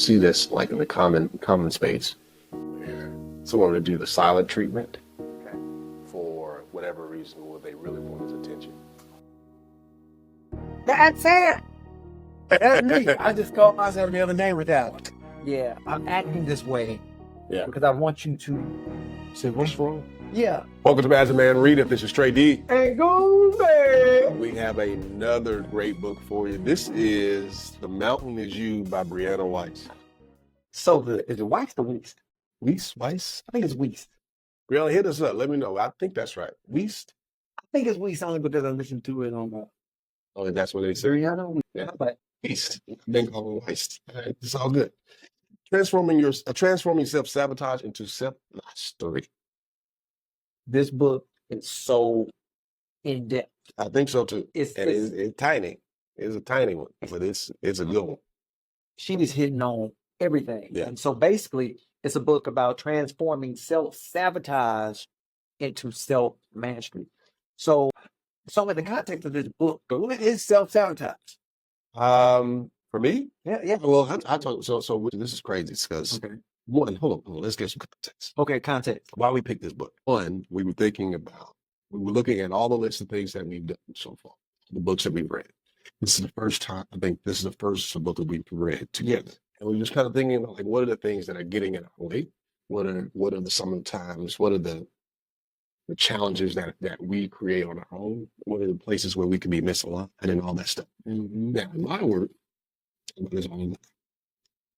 see this like in the common space where someone would do the silent treatment for whatever reason, or they really want his attention. That's it. That's me. I just called myself the other day with that. Yeah, I'm acting this way Yeah. because I want you to. Say, what's wrong? Yeah. Welcome to Master Man Readeth. This is Trey D. Hey, go man. We have another great book for you. This is The Mountain Is You by Brianna Weist. So good. Is it Wiest or Wiest? Weist? I think it's Wiest. Brianna, hit us up. Let me know. I think that's right. Weist? I think it's Wiest only because I listened to it on the Oh, that's what they say. Brianna. Yeah. But Weist. Then call it Weist. All right, it's all good. Transforming self-sabotage into self-mastery. this book is so in depth. I think so too. It's tiny. It's a tiny one, but it's a good one. she is hitting on everything. Yeah. And so basically, it's a book about transforming self-sabotage into self-mastery. So in the context of this book, what is self-sabotage? For me, Yeah. well, I told so this is crazy because Okay. one, hold on, let's get some context. Okay, context. Why we picked this book? One, we were looking at all the lists of things that we've done so far, the books that we've read. This is the first time, I think this is the first book that we've read together. And we were just kind of thinking about like, what are the things that are getting in our way? What are some of the times? What are the challenges that we create on our own? What are the places where we could be misaligned and all that stuff? Mm-hmm. Now, in my work, is on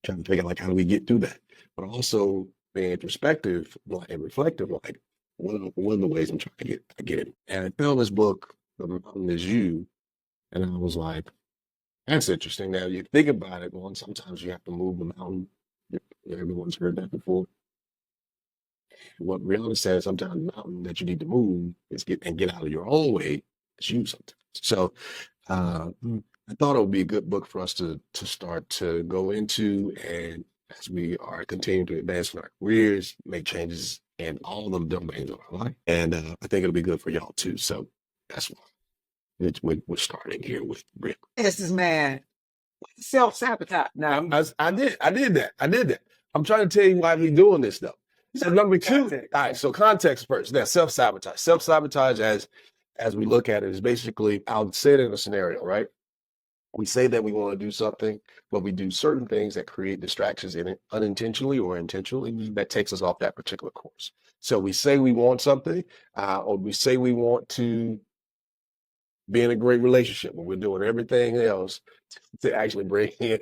trying to figure out like how do we get through that, but also being introspective and reflective, like one of the ways I'm trying to get it. And I found this book, The Mountain Is You, and I was like, that's interesting. Now you think about it, one, sometimes you have to move the mountain. Everyone's heard that before. What Brianna said, sometimes the mountain that you need to move is get out of your own way. It's you sometimes. So I thought it would be a good book for us to start to go into, and as we are continuing to advance in our careers, make changes in all of the domains of our life. And I think it'll be good for y'all too. So that's why we're starting here with Brick. This is man. Self-sabotage. Now, I did that. I'm trying to tell you why we're doing this though. So number two, Context. all right, so context first. Now, self-sabotage. Self-sabotage, as we look at it, is basically, I'll say it in a scenario, right? We say that we want to do something, but we do certain things that create distractions in it, unintentionally or intentionally, that takes us off that particular course. So we say we want something, or we say we want to be in a great relationship, but we're doing everything else to actually bring in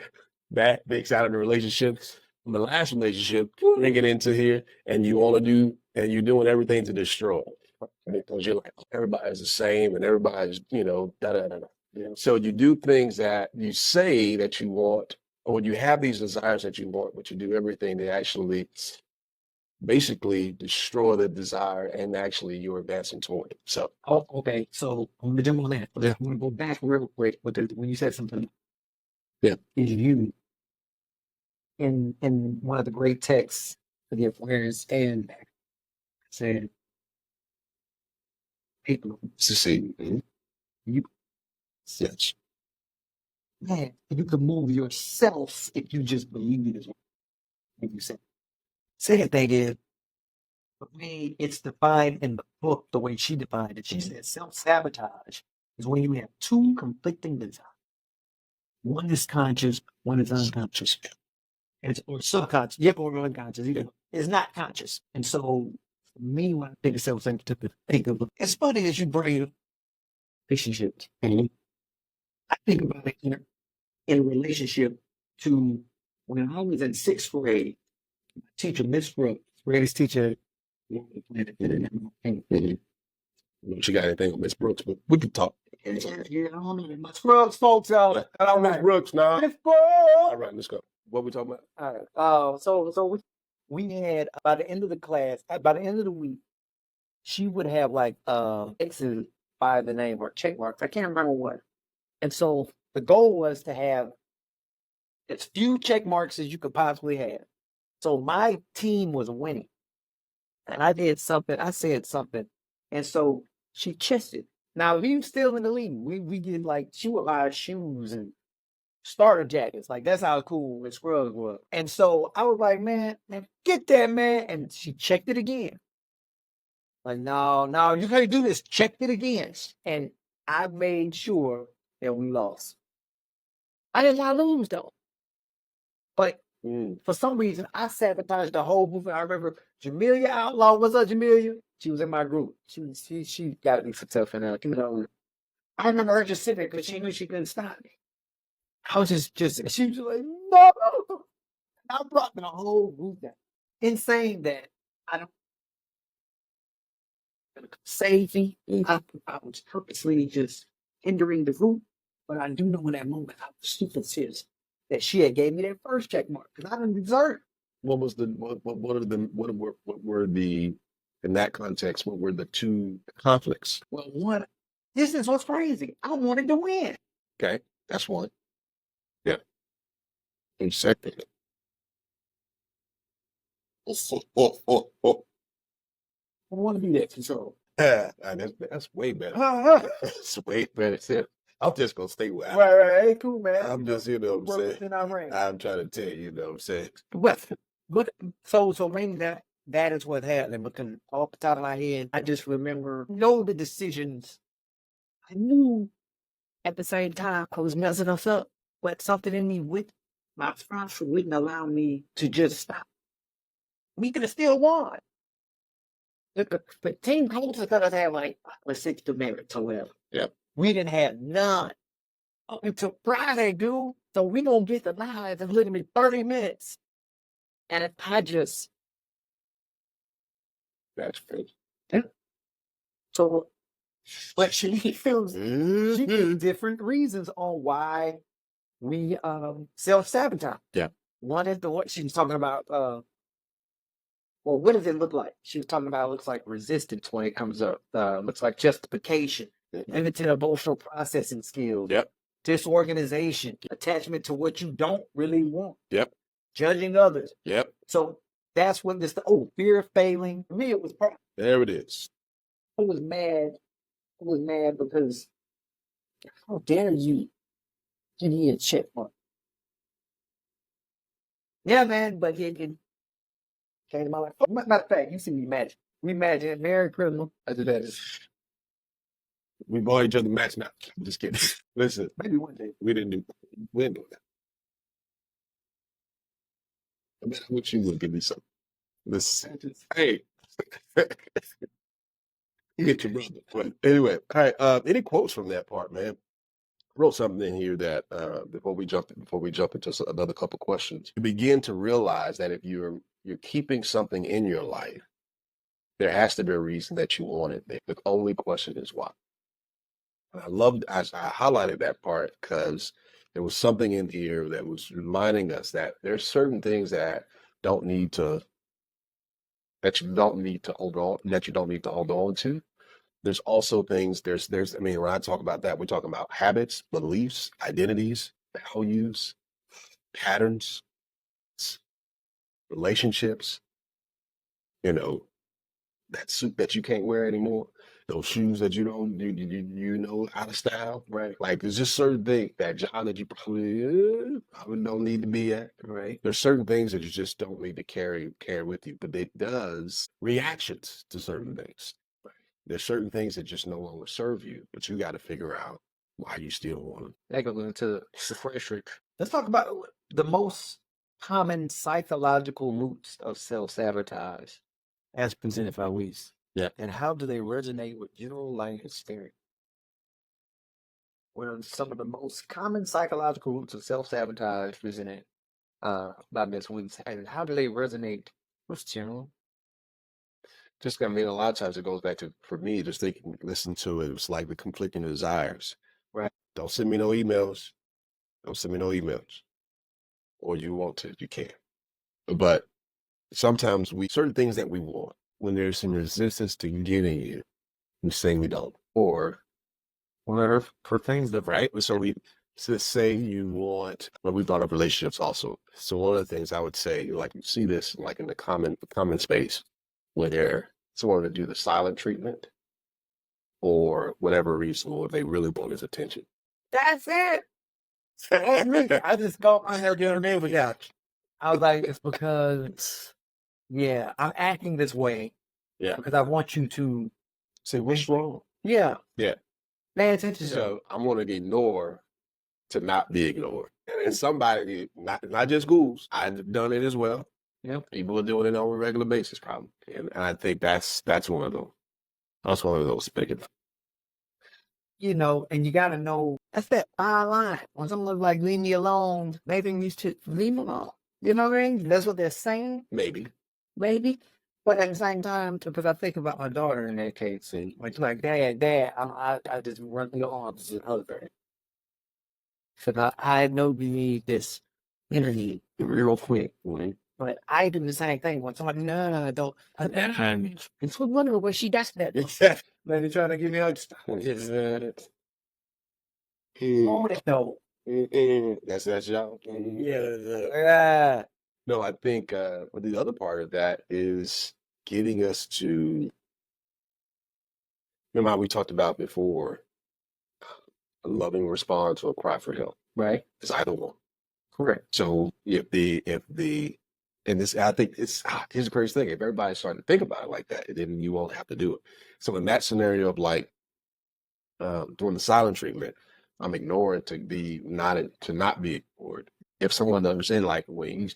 bad things out of the relationship. From the last relationship, bring it into here, and you're doing everything to destroy it. Because you're like, everybody's the same, and everybody's, da-da-da-da. Yeah. So you do things that you say that you want, or you have these desires that you want, but you do everything to actually basically destroy the desire, and actually you're advancing toward it. So, okay. So I'm gonna jump on that. Yeah. I'm gonna go back real quick when you said something. Yeah. Is you in one of the great texts, forget where it's and said, people, succeed. you Yes. man, you can move yourself if you just believe it is what you said. Second thing is, for me, it's defined in the book the way she defined it. She said self-sabotage is when you have two conflicting desires. One is conscious, one is unconscious. Or subconscious, or unconscious. Either. It's not conscious. And so, for me, when I think of self-sabotage, think of as funny as you bring relationships. Mhm. I think about it in relationship to when I was in sixth grade, my teacher, Miss Brooks, greatest teacher on the planet. She got anything on Miss Brooks, but we can talk. Yeah, I don't know. My Scrubs folks out. I don't Miss Brooks now. Miss Brooks. All right, let's go. What we talking about? All right. So we had by the end of the class, by the end of the week, she would have like X's by the name or check marks. I can't remember what. And so the goal was to have as few check marks as you could possibly have. So my team was winning. And I said something. And so she chested. Now, if he was still in the league, we get like, she would buy shoes and starter jackets. Like that's how cool Miss Scruggs was. And so I was like, man, get that, man. And she checked it again. Like, no, you can't do this. Checked it again. And I made sure that we lost. I did not lose though. But for some reason, I sabotaged the whole movie. I remember Jamelia Outlaw. What's up, Jamelia? She was in my group. She got to be for tough enough. You know, I remember her just sitting there because she knew she couldn't stop me. I was just she was like, no. I brought the whole group down. Insane that I don't save me. I was purposely just hindering the group. But I do know in that moment I was super serious that she had gave me that first check mark because I didn't deserve it. What was the what were the in that context? What were the two conflicts? Well, one, this is what's crazy. I wanted to win. Okay, that's one. Yeah. And second, I want to be that control. that's way better. Right, That's way better. Shit. I'm just gonna stay with. right. Hey, cool, man. I'm just, you know what I'm saying. In our range. I'm trying to tell you, you know what I'm saying. But so maybe that is what happened. Because off the top of my head, I just remember the decisions. I knew at the same time I was messing us up, but something in me with my sponsor wouldn't allow me to just stop. We could have still won. But team goals are gonna have like let's say the merits or whatever. Yep. We didn't have none up until Friday, dude. So we gonna get the live in literally 30 minutes. And I just That's good. so but she feels she Mhm. gives different reasons on why we self-sabotage. Yeah. One is the what she was talking about well, what does it look like? She was talking about it looks like resistance when it comes up. Looks like justification, limited emotional processing skills, Yep. disorganization, attachment to what you don't really want, Yep. judging others. Yep. So that's when this fear of failing. For me, it was There it is. I was mad. I was mad because how dare you give me a check mark? Yeah, man, but it came to my life. Matter of fact, you see me magic. We magic. Merry Christmas. I did that. We bought each other match now. I'm just kidding. Listen, Maybe one day. we didn't do that. I bet I wish you would give me something. Listen, hey, you get your brother. But anyway, all right. Any quotes from that part, man? I wrote something in here that before we jump into another couple questions, you begin to realize that if you're keeping something in your life, there has to be a reason that you want it there. The only question is why. And I highlighted that part because there was something in here that was reminding us that there's certain things that don't need to that you don't need to hold on to. There's also things, I mean, when I talk about that, we're talking about habits, beliefs, identities, values, patterns, relationships, you know, that suit that you can't wear anymore, those shoes that you don't, you know, out of style, right? Like, there's just certain things, that job that you probably don't need to be at, right? There's certain things that you just don't need to carry with you, but it does reactions to certain things. There's certain things that just no longer serve you, but you got to figure out why you still want them. That goes into the fresh. Let's talk about the most common psychological roots of self-sabotage as presented by Wiest. Yeah. And how do they resonate with general language theory? What are some of the most common psychological roots of self-sabotage presented by Ms. Wiest? And how do they resonate with general? Just, I mean, a lot of times it goes back to, for me, just thinking, listen to it. It's like the conflicting desires. Right. Don't send me no emails. Don't send me no emails. Or you want to, you can. But sometimes certain things that we want, when there's some resistance to getting it, we say we don't. Or whatever, for things that, right? So say you want, well, we brought up relationships also. So one of the things I would say, like you see this like in the common space, where someone to do the silent treatment or whatever reason, or they really want his attention. That's it. I just called my hair the other day with that. I was like, it's because, yeah, I'm acting this way. Yeah. Because I want you to, Say, what's wrong? yeah, Yeah. pay attention to it. So I'm going to ignore to not be ignored. And somebody, not just schools, I've done it as well. Yep. People are doing it on a regular basis, probably. And I think that's one of those. That's one of those speaking. You know, and you got to know, that's that fine line. When someone's like, leave me alone, maybe you should leave me alone. You know what I mean? That's what they're saying, Maybe. maybe. But at the same time, because I think about my daughter in that case, and like, Dad, I just run your arms and hug her. So I know we need this energy real quick. Mhm. But I do the same thing when somebody, no, don't. It's wondering what she does that. Man, they're trying to give me out. Oh, no. That's y'all. Yeah. No, I think but the other part of that is getting us to remember how we talked about before a loving response or a cry for help. Right. It's either one. Correct. So if and this I think here's the crazy thing. If everybody's starting to think about it like that, then you won't have to do it. So in that scenario of like doing the silent treatment, I'm ignoring to not be ignored. If someone understands like when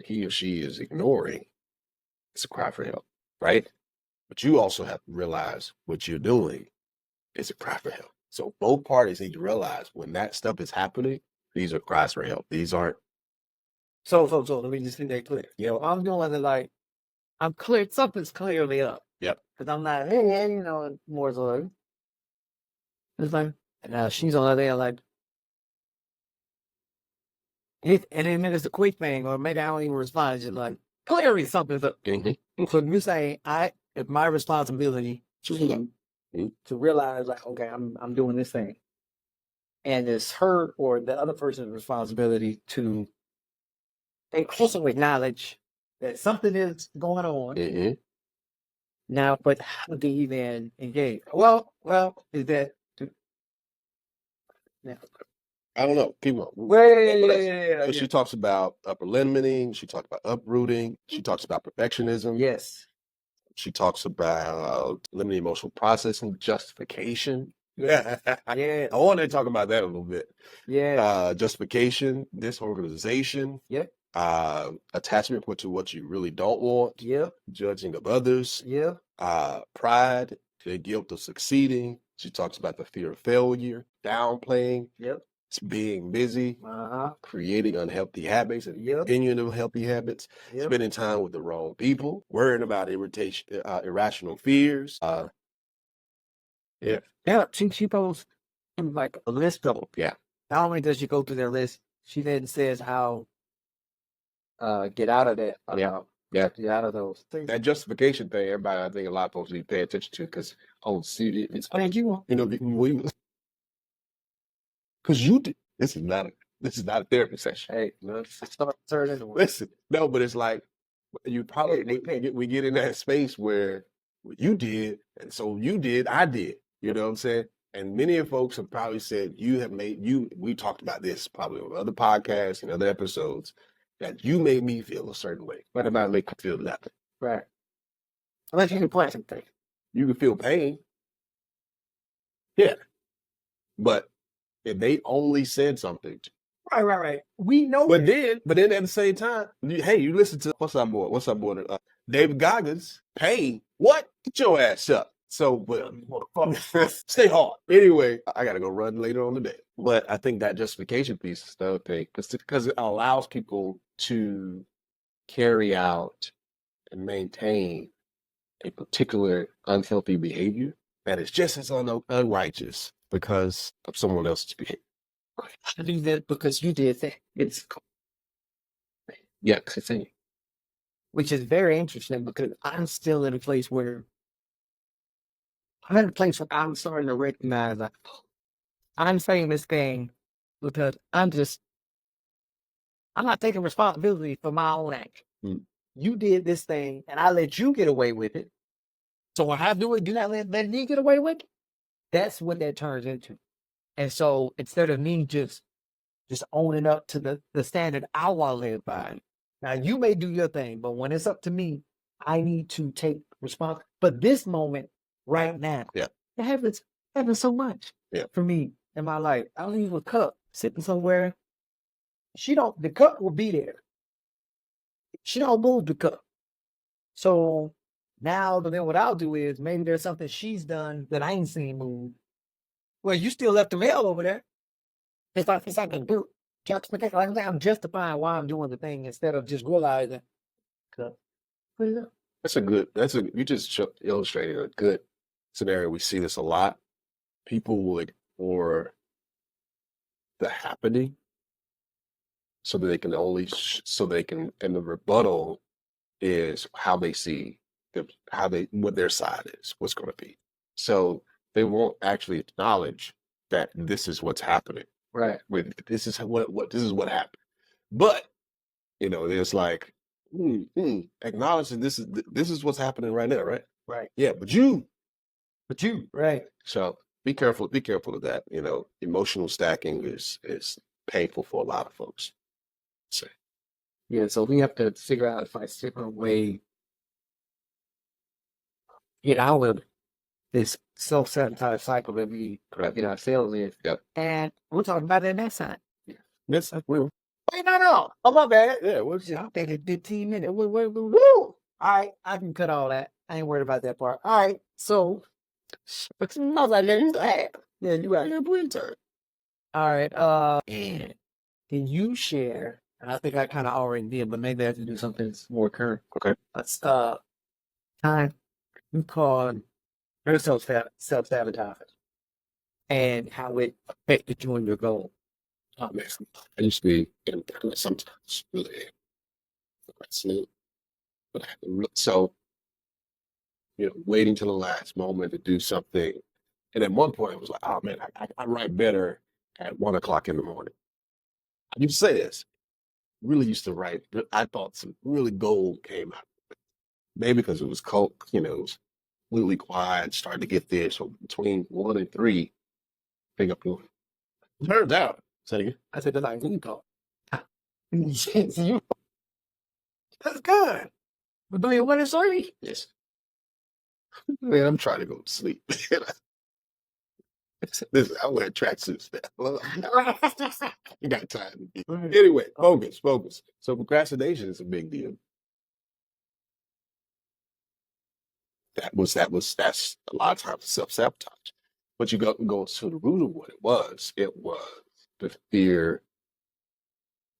he or she is ignoring, it's a cry for help, right? But you also have to realize what you're doing is a cry for help. So both parties need to realize when that stuff is happening, these are cries for help. These aren't. So let me just be that clear. You know, I'm doing it like I'm clear. Something's clearly up. Yep. Because I'm not, hey, you know, more so. It's like, and she's on there like, and then it's a quick thing, or maybe I don't even respond. It's just like, clearly something's up. Mm-hmm. So you say, it's my responsibility to realize, like, okay, I'm doing this thing, and it's her or the other person's responsibility to also acknowledge that something is going on. Mm-hmm. Now, but how do you then engage? Well, is that now? I don't know. Keep going. Wait, So she talks about upper limiting. She talks about uprooting. She talks about perfectionism. yes, She talks about limiting emotional processing, justification. yeah, I want to talk about that a little bit. yeah, Justification, disorganization, yep, attachment to what you really don't want, yep, judging of others, yep, pride, the guilt of succeeding. She talks about the fear of failure, downplaying, yep, being busy, uh-huh, creating unhealthy habits and yep, opinion of healthy habits, yep. spending time with the wrong people, worrying about irrational fears. Yeah. Yeah, she goes in like a list of them. Yeah. Not only does she go through their list, she then says how get out of that. Yeah. Get out of those things. That justification thing, everybody, I think a lot of folks need to pay attention to because, see, it's, Thank you. because you did. This is not a therapy session. Hey, let's start turning into one. Listen, no, but it's like you probably we get in that space where you did, and so you did, I did. You know what I'm saying? And many of folks have probably said we talked about this probably on other podcasts and other episodes, that you made me feel a certain way. What about make me feel nothing? Right. Unless you can point something. You can feel pain. Yeah. But if they only said something. Right. We know. But then at the same time, you listen to what's our boy? David Goggins, pain. What? Get your ass up. So, stay hard. Anyway, I got to go run later on today. But I think that justification piece is the other thing because it allows people to carry out and maintain a particular unhealthy behavior that is just as unrighteous because of someone else's behavior. I do that because you did that. It's Yeah, continue. which is very interesting because I'm still in a place where I'm starting to recognize that I'm saying this thing because I'm not taking responsibility for my own action. Mm. You did this thing and I let you get away with it. So when I do it, do not let me get away with it. That's what that turns into. And so instead of me just just owning up to the standard I want to live by. Now you may do your thing, but when it's up to me, I need to take responsibility. But this moment right now, Yeah. it happens so much Yeah. for me in my life. I'll leave a cup sitting somewhere. The cup will be there. She don't move the cup. So now, but then what I'll do is maybe there's something she's done that I ain't seen move. Well, you still left the mail over there. It's like I can do. I'm justifying why I'm doing the thing instead of just realizing. Put it up. You just illustrated a good scenario. We see this a lot. People will ignore the happening so that they can and the rebuttal is how they see what their side is, what's going to be. So they won't actually acknowledge that this is what's happening. Right. This is what happened. But there's like acknowledging this is what's happening right now, right? Right. Yeah, but you, right. So be careful of that. Emotional stacking is painful for a lot of folks. So Yeah, so we have to figure out if a different way get out of this self-sabotage cycle that we get ourselves in. Yep. And we'll talk about it next time. Yes, I will. Wait, no. Oh, my bad. Yeah, I'm thinking 15 minutes. Woo. All right, I can cut all that. I ain't worried about that part. All right, so. Yeah, you got your winter. All right, can you share, and I think I kind of already did, but maybe I have to do something that's more current. Okay. Time you called self-sabotage and how it affected you and your goal. Oh, man, I used to be sometimes really sleep, but so waiting till the last moment to do something, and at one point it was like, oh man, I write better at 1 o'clock in the morning. I used to say this. Really used to write. I thought some really gold came out. Maybe because it was cold, it was completely quiet. Started to get there. So between 1 and 3, pick up your. Turns out, I said that's like call. That's good. But do you want to sorry? yes. Man, I'm trying to go to sleep. Listen, I wear tracksuits now. You got time. Anyway, focus. So procrastination is a big deal. That's a lot of times self-sabotage. But you go to the root of what it was. It was the fear,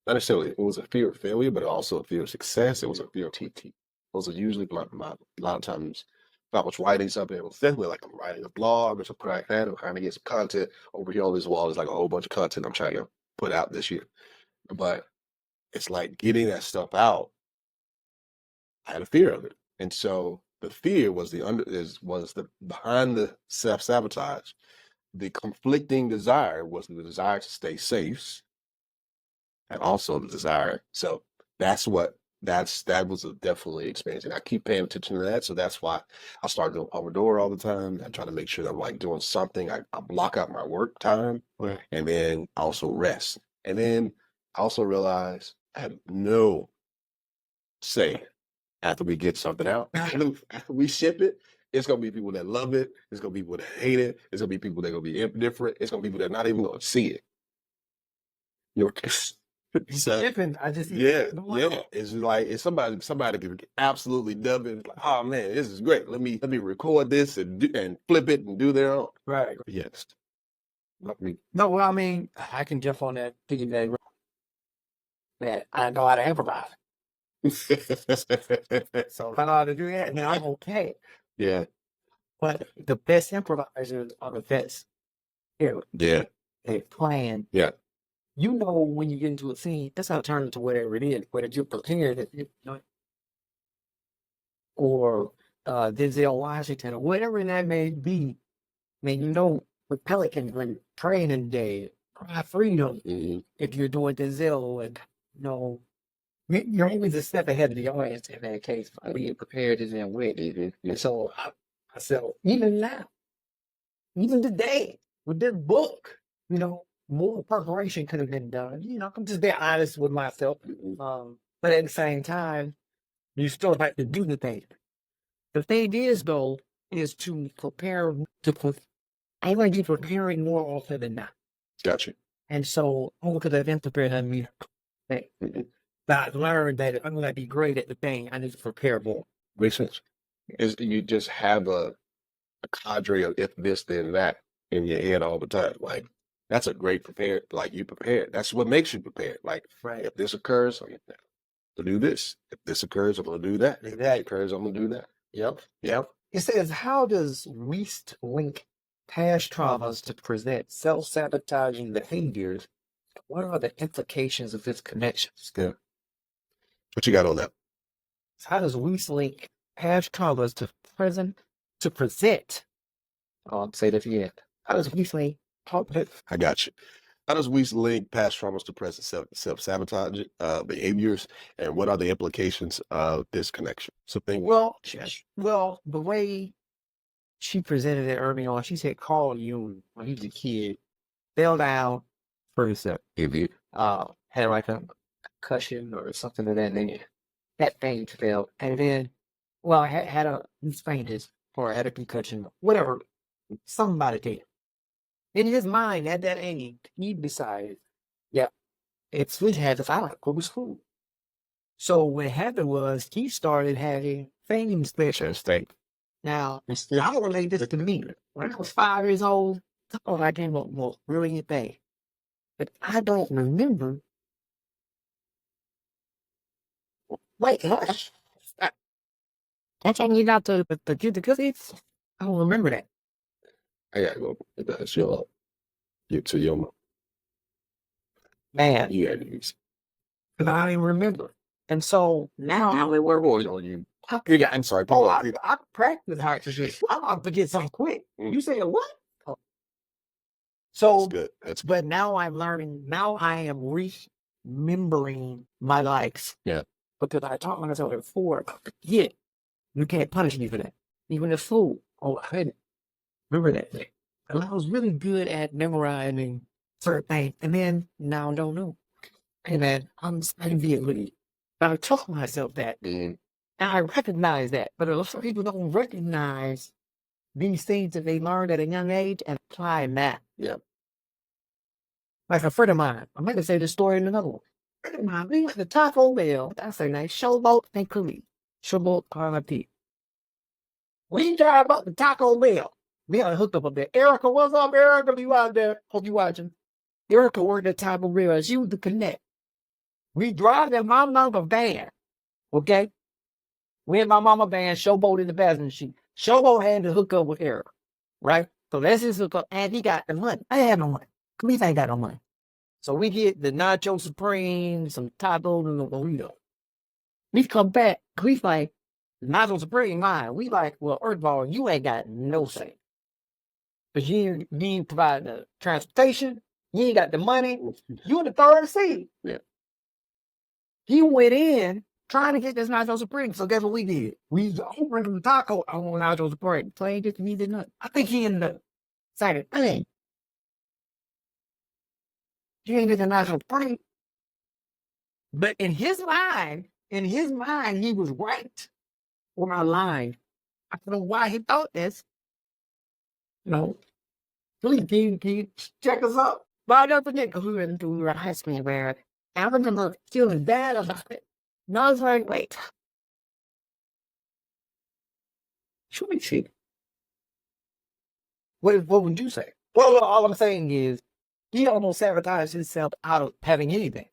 not necessarily, it was a fear of failure, but also a fear of success. It was a fear of TT. Those are usually a lot of times if I was writing something, it was definitely like I'm writing a blog or something like that. I'm trying to get some content. Over here on this wall is like a whole bunch of content I'm trying to put out this year. But it's like getting that stuff out. I had a fear of it. And so the fear was the behind the self-sabotage. The conflicting desire was the desire to stay safe and also the desire. So that was a definitely experience. And I keep paying attention to that. So that's why I start doing Pomodoro all the time. I try to make sure that I'm like doing something. I block out my work time and then also rest. And then I also realize I have no say after we get something out. After we ship it, it's gonna be people that love it. It's gonna be people that hate it. It's gonna be people that are gonna be indifferent. It's gonna be people that are not even gonna see it. I just yeah. It's like if somebody could absolutely dub it. It's like, oh man, this is great. Let me record this and flip it and do their own. Right. Yes. No, well, I mean, I can jump on that thinking that I know how to improvise. So if I know how to do that, then I'm okay. Yeah. But the best improvisers are the best. Yeah. They plan. Yeah. When you get into a scene, that's how it turns into whatever it is, whether you're prepared, or Denzel Washington, or whatever that may be. I mean, with Pelicans, when training day, cry freedom, if you're doing Denzel, and you're always a step ahead of the audience in that case by being prepared and ready. And so I said, even now, even today, with this book, more preparation could have been done. I'm just being honest with myself. But at the same time, you still have to do the thing. The thing is, though, is to prepare I'm going to be preparing more often than not. Gotcha. And so, because I've been prepared, I mean, but I've learned that if I'm going to be great at the thing, I need to prepare more. Makes sense. Is you just have a cadre of if this then that in your head all the time. Like that's a great prepared. Like you prepared. That's what makes you prepared. Like Right. if this occurs, I'm gonna do this. If this occurs, I'm gonna do that. If that Exactly. occurs, I'm gonna do that. Yep. It says, how does Wiest link past traumas to present self-sabotaging behaviors? What are the implications of this connection? Yeah. What you got on that? How does Wiest link past traumas to present? I'll say that again. How does Wiest link I got you. How does we link past traumas to present self-sabotage behaviors, and what are the implications of this connection? So think. Well, the way she presented it early on, she said Carl Jung, when he was a kid, fell down for himself. Had like a concussion or something of that nature. That thing fell, and then, he's fainted or had a concussion, whatever. Somebody did. In his mind, at that age, he decided, it's we had to find go to school. So what happened was he started having fame specials. Now, y'all relate this to me. When I was 5 years old, I came up with brilliant thing. But I don't remember. Wait, that's how you got to get the cookies? I don't remember that. I gotta go. That's your get to your Man, you gotta use. because I don't even remember. And so now they were boys on you. I'm sorry. Oh, Paul. I practice hard to just. I'll forget something quick. Mm. You said what? Oh. That's So, good. That's good. but now I'm learning. Now I am remembering my likes. Yeah. Because I taught myself before. Yeah, you can't punish me for that. Even a fool. Oh, I had it. Remember that thing. And I was really good at memorizing certain things, and then now I don't know. And then I'm immediately. But I told myself that. Mm. And I recognize that, but a lot of people don't recognize these things that they learned at a young age and apply that. Yeah. Like a friend of mine, I might have say this story in another one. A friend of mine, we went to Taco Bell. That's their name, Showboat and Khalid. Showboat, RIP. We drive up to Taco Bell. We got hooked up there. Erica, what's up, Erica? You out there? Hope you watching. Erica worked at Taco Bell. She was the connect. We drive that my mama van. Okay? We and my mama band Showboat in the passenger seat. Showboat had to hook up with Eric, right? So that's his hook up, and he got the money. I had no money. Cause ain't got no money. So we get the Nacho Supreme, some tacos, and a burrito. We come back. We like Nacho Supreme mine. We like, well, first of all, you ain't got no say, but you ain't provide the transportation. You ain't got the money. You in the third seat. Yeah. He went in trying to get this Nacho Supreme. So guess what we did? We opened the taco on Nacho Supreme. Playing just me did nothing. I think he ended up saying, hey, you ain't get the Nacho Supreme. But in his mind, he was right on our line. I don't know why he thought this. Please, can you check us up? But I never forget because we were in high school where I remember feeling bad about it. And I was like, wait. Should we see? What would you say? Well, all I'm saying is he almost sabotaged himself out of having anything.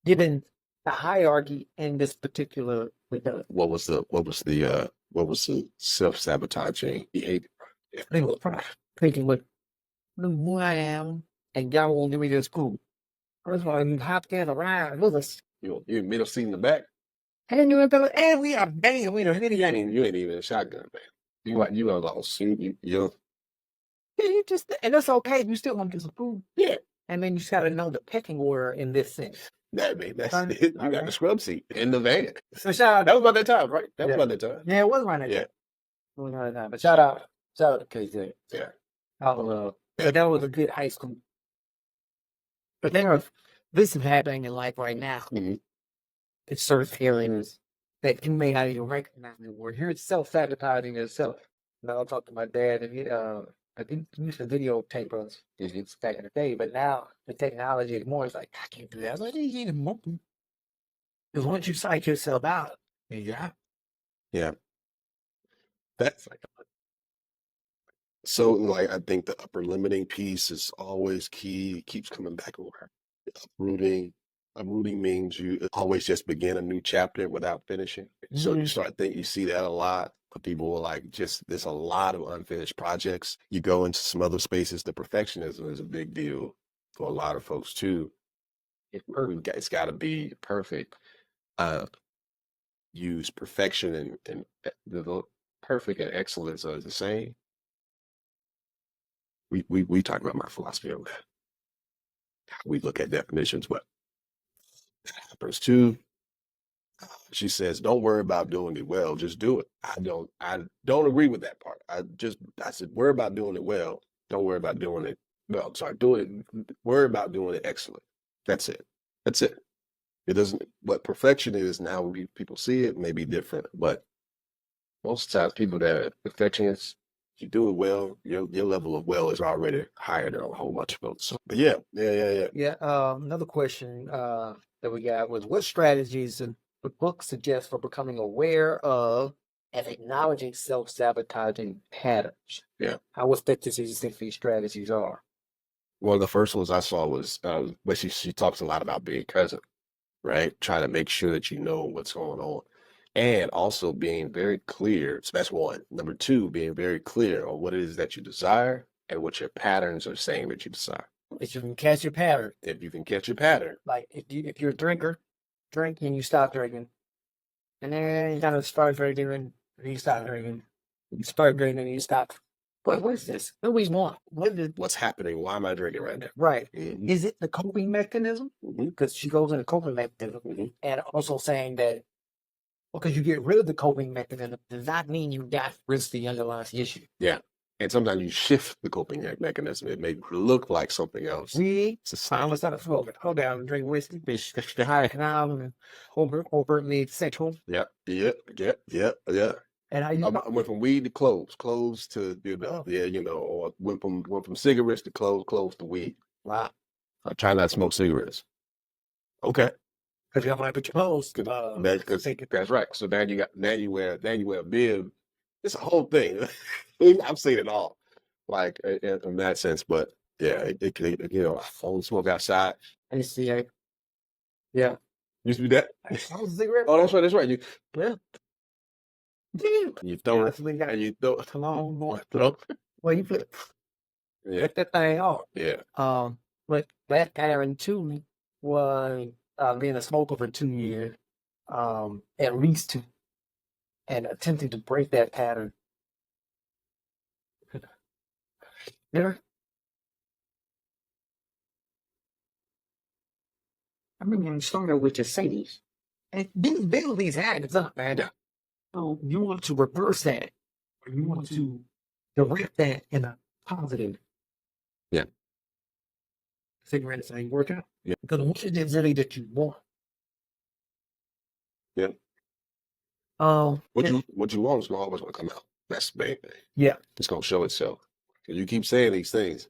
Given the hierarchy in this particular window. What was the self-sabotaging behavior? I think it was pride. Thinking, look who I am, and y'all won't give me this school. First of all, you hopped in around with us. You middle seat in the back. And you and we are banging, we don't hit You ain't even a shotgun man. You are lost. You just, and that's okay. You still want to get some food. Yeah. And then you just got to know the pecking order in this sense. That's it. You got the scrub seat in the van. So shout out. That was about that time, right? That was about that time. Yeah, it was around that time. It was around that time. But shout out to KJ. Yeah. That was a good high school. But this is happening in life right now. Mhm. It's certain feelings that you may not even recognize anymore. Here's self-sabotaging yourself. Now, I talked to my dad, and I think he used to videotape us back in the day, but now the technology is more, it's like, I can't do that. I was like, you ain't even moving. Because once you psych yourself out, you're out. Yeah. That's like so like I think the upper limiting piece is always key. It keeps coming back around. Uprooting. Uprooting means you always just begin a new chapter without finishing. So you start thinking you see that a lot. People are like, just there's a lot of unfinished projects. You go into some other spaces. The perfectionism is a big deal for a lot of folks too. It's got to be perfect. Use perfection and the perfect and excellence are the same. We talk about my philosophy on that. We look at definitions, but that happens too. She says, "Don't worry about doing it well. Just do it." I don't agree with that part. I said, worry about doing it well. Don't worry about doing it. No, I'm sorry. Worry about doing it excellent. That's it. That's it. It doesn't. What perfection is now, people see it may be different, but most times people that are perfectionists, you do it well, your level of well is already higher than a whole bunch of folks. So, but yeah. Yeah. Another question that we got was, what strategies the book suggests for becoming aware of and acknowledging self-sabotaging patterns? Yeah. How effective do you think these strategies are? One of the first ones I saw was, but she talks a lot about being present, right? Trying to make sure that you know what's going on. And also being very clear. So that's one. Number two, being very clear on what it is that you desire and what your patterns are saying that you desire. If you can catch your pattern, If you can catch your pattern, like if you're a drinker, drink and you stop drinking, and then you kind of start drinking and you stop drinking, you start drinking and you stop. But what is this? Nobody's want. what's happening? Why am I drinking right now? Right. Mhm. Is it the coping mechanism? Mhm. Because she goes into coping mechanism, Mhm. and also saying that because you get rid of the coping mechanism does not mean you got rid of the underlying issue. Yeah. And sometimes you shift the coping mechanism. It may look like something else. It's a silence out of smoke. Hold down, drink whiskey, bitch. The high and overtly sexual. Yeah. And I went from weed to clothes to or went from cigarettes to clothes to weed. Wow. I try not to smoke cigarettes. Okay. Because you don't like to put your clothes. That's right. So now you wear a bib. It's a whole thing. I've seen it all, like in that sense. But yeah, I only smoke outside. I see. Yeah. Used to be that. I was a cigarette. Oh, that's right. That's right. Yeah. You throw it and you throw it. Long boy. Throw. Well, you put Yeah. get that thing off. Yeah. But that pattern too was being a smoker for 2 years, at least 2, and attempting to break that pattern. Yeah. I remember when you started with your Sadies, and build these habits up, man. Yeah. So you want to reverse that, or you want to direct that in a positive. Yeah. Cigarettes ain't working. Yeah. Because what is it really that you want? Yeah. What you want is gonna always gonna come out. That's the main thing. Yeah. It's gonna show itself. And you keep saying these things,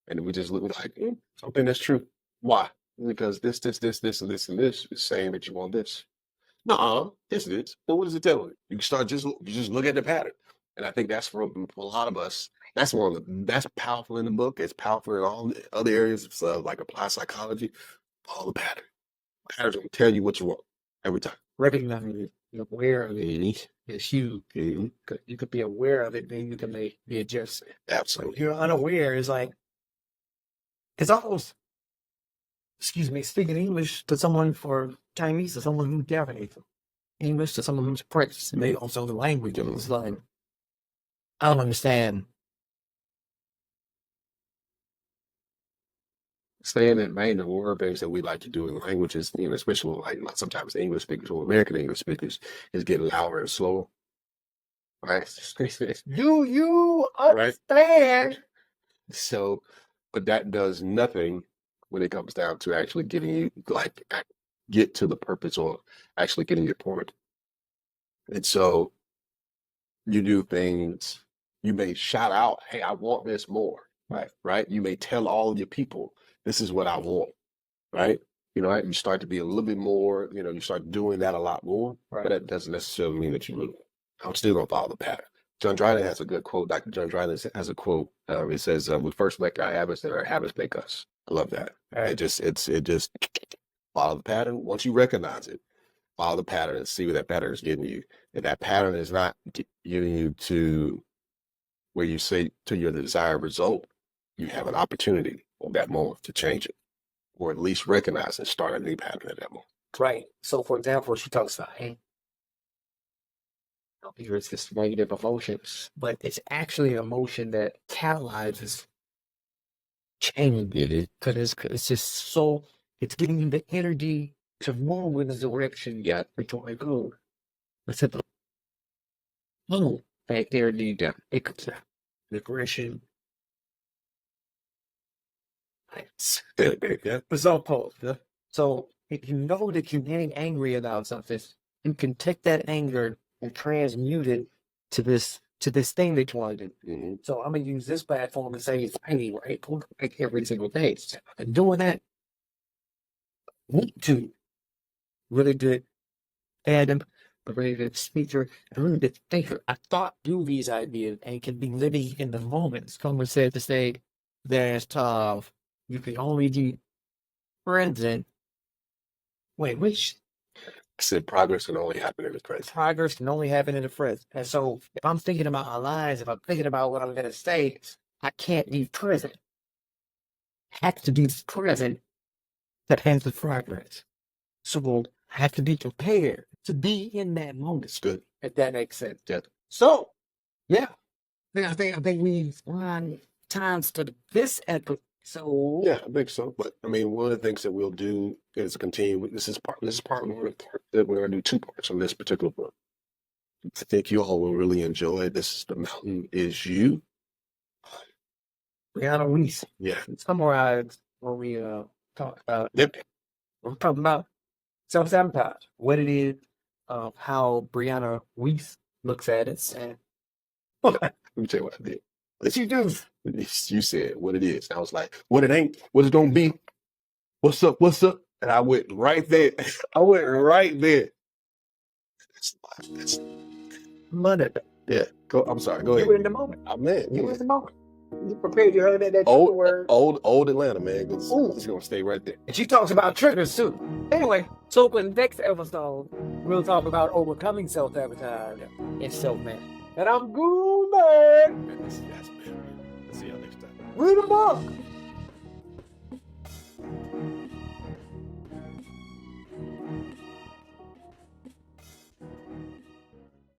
and we just look like something that's true. Why? Because this, and this is saying that you want this. No, this is. Then what does it tell you? You start you just look at the pattern, and I think that's for a lot of us. That's that's powerful in the book. It's powerful in all the other areas of like applied psychology. All the patterns will tell you what you want every time. Recognizing it, you're aware of it is huge. You could be aware of it, then you can make the adjustment. Absolutely. If you're unaware, it's like it's almost, excuse me, speaking English to someone for Chinese to someone who's Japanese, English to someone who's French, and they also the language. And it's like I don't understand. Staying in main, the one things that we like to do in languages, especially like sometimes English speakers or American English speakers, is get louder and slower. Right? Do you understand? So, but that does nothing when it comes down to actually getting you get to the purpose or actually getting your point. And so you do things, you may shout out, hey, I want this more, right? You may tell all of your people, this is what I want, right? You start to be a little bit more, you start doing that a lot more, but that doesn't necessarily mean that I'm still going to follow the pattern. John Dryden has a good quote. Dr. John Dryden has a quote. It says, "We first make our habits, then our habits make us." I love that. It just follow the pattern. Once you recognize it, follow the pattern and see what that pattern is getting you. If that pattern is not getting you to where you say to your desired result, you have an opportunity on that moment to change it, or at least recognize and start a new pattern at that moment. Right. So, for example, she talks about, hey, it's just negative emotions, but it's actually an emotion that catalyzes change. Because it's just so, it's giving you the energy to move in the direction you're trying to go. Let's hit the back there, the aggression. So if you know that you're getting angry about something, you can take that anger and transmute it to this thing that you want to do. Mm-hmm. So I'm gonna use this platform to say it's tiny, right? Like every single day. And doing that, need to really good, Adam, but really good speaker, and really good thinker. I thought through these ideas and can be living in the moment. Someone said to say that you can only be present. Wait, which I said progress can only happen in the present. progress can only happen in the present. And so if I'm thinking about my lines, if I'm thinking about what I'm going to say, I can't be present. I have to be present that has the progress. So I have to be prepared to be in that moment. It's good. If that makes sense. Yeah. So, yeah. I think we've run times to this episode. So Yeah, I think so. But I mean, one of the things that we'll do is continue. This is part one that we're going to do 2 parts on this particular book. I think you all will really enjoy. This is The Mountain Is You. Brianna Weist. Yeah. Summarize what we talked about. Yep. We're talking about self-sabotage, what it is, how Brianna Weist looks at it, and Let me tell you what I did. what you do. You said what it is. I was like, what it ain't, what it's going to be. What's up? What's up? And I went right there. I went right there. That's Money. yeah. I'm sorry. Go You were in ahead. the moment. I'm man. You were in the moment. You prepared. You heard that Old, word. old Atlanta, man. It's Ooh. going to stay right there. And she talks about triggers too. Anyway, so for the next episode, we'll talk about overcoming self-sabotage and self-man. And I'm good, man. Yes, man. Let's see y'all next time. Read the book.